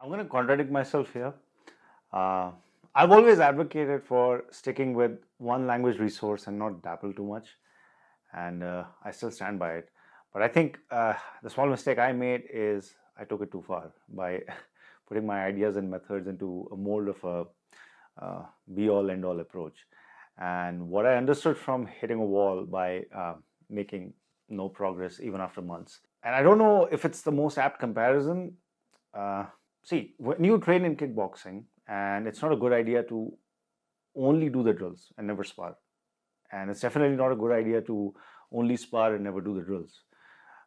I'm going to contradict myself here. Uh, I've always advocated for sticking with one language resource and not dabble too much, and I still stand by it. But I think the small mistake I made is I took it too far by putting my ideas and methods into a mold of a be all end all approach. And what I understood from hitting a wall by making no progress even after months. And I don't know if it's the most apt comparison. Uh, See, when you train in kickboxing, and it's not a good idea to only do the drills and never spar. And it's definitely not a good idea to only spar and never do the drills.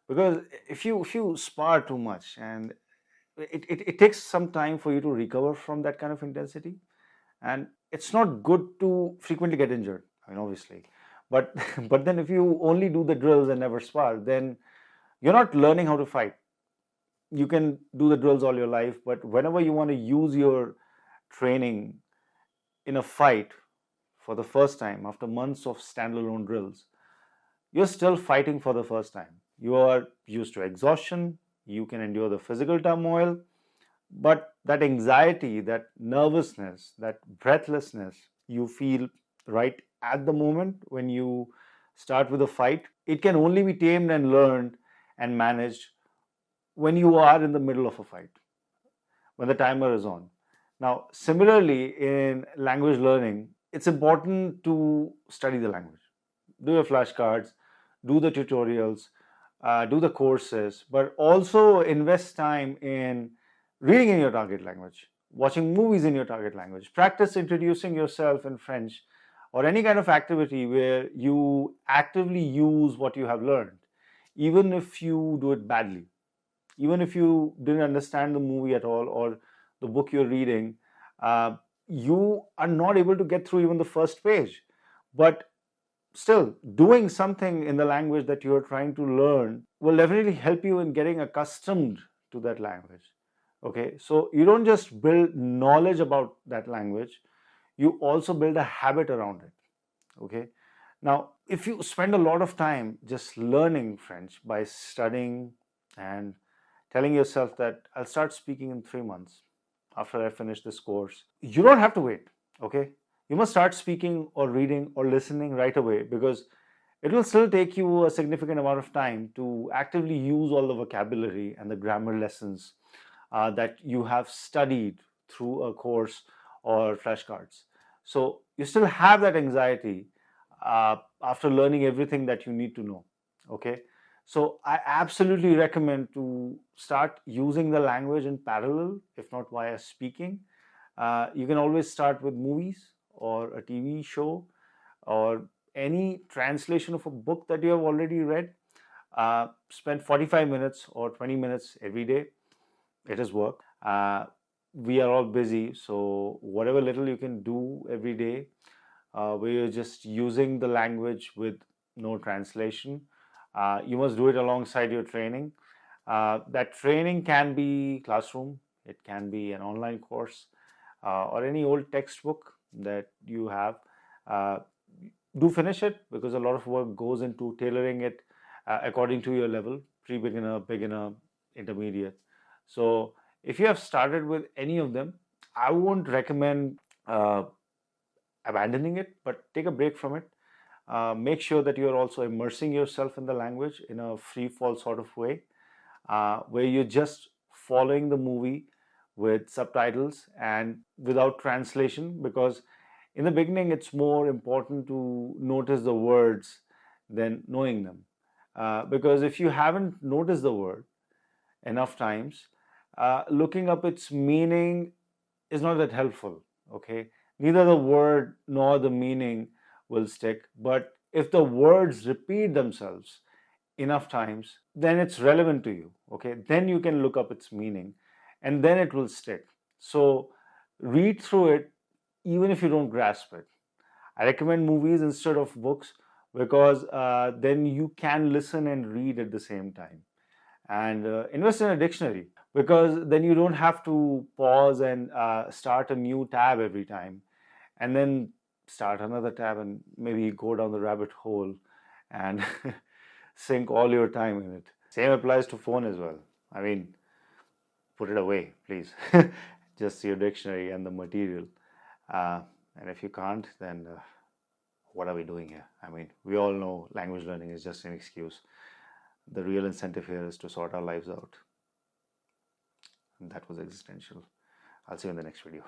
Because if you spar too much and it takes some time for you to recover from that kind of intensity, and it's not good to frequently get injured. I mean, obviously, but but then if you only do the drills and never spar, then you're not learning how to fight. You can do the drills all your life, but whenever you want to use your training in a fight for the first time after months of standalone drills, you're still fighting for the first time. You are used to exhaustion, you can endure the physical turmoil, but that anxiety, that nervousness, that breathlessness you feel right at the moment when you start with a fight, it can only be tamed and learned and managed when you are in the middle of a fight, when the timer is on. Now, similarly, in language learning, it's important to study the language, do your flashcards, do the tutorials, do the courses, but also invest time in reading in your target language, watching movies in your target language, practice introducing yourself in French, or any kind of activity where you actively use what you have learned, even if you do it badly, even if you didn't understand the movie at all or the book you're reading, you are not able to get through even the first page. But still, doing something in the language that you're trying to learn will definitely help you in getting accustomed to that language. Okay, so you don't just build knowledge about that language, you also build a habit around it. Okay, now if you spend a lot of time just learning French by studying and telling yourself that I'll start speaking in 3 months after I finish this course, you don't have to wait. Okay, you must start speaking or reading or listening right away, because it will still take you a significant amount of time to actively use all the vocabulary and the grammar lessons that you have studied through a course or flashcards. So you still have that anxiety after learning everything that you need to know. Okay, so I absolutely recommend to start using the language in parallel, if not via speaking. You can always start with movies or a TV show or any translation of a book that you have already read. Spend 45 minutes or 20 minutes every day. It is work. We are all busy, so whatever little you can do every day, where you're just using the language with no translation, you must do it alongside your training. That training can be classroom, it can be an online course, or any old textbook that you have. Uh, do finish it, because a lot of work goes into tailoring it according to your level: pre-beginner, beginner, intermediate. So if you have started with any of them, I won't recommend abandoning it, but take a break from it. Make sure that you are also immersing yourself in the language in a free fall sort of way, where you're just following the movie with subtitles and without translation, because in the beginning it's more important to notice the words than knowing them. Because if you haven't noticed the word enough times, looking up its meaning is not that helpful. Okay, neither the word nor the meaning will stick, but if the words repeat themselves enough times, then it's relevant to you. Okay, then you can look up its meaning and then it will stick. So read through it even if you don't grasp it. I recommend movies instead of books, because then you can listen and read at the same time. And invest in a dictionary, because then you don't have to pause and start a new tab every time, and then start another tab and maybe go down the rabbit hole and sink all your time in it. Same applies to phone as well. I mean, put it away, please. Just your dictionary and the material. And if you can't, then what are we doing here? I mean, we all know language learning is just an excuse. The real incentive here is to sort our lives out. And that was existential. I'll see you in the next video.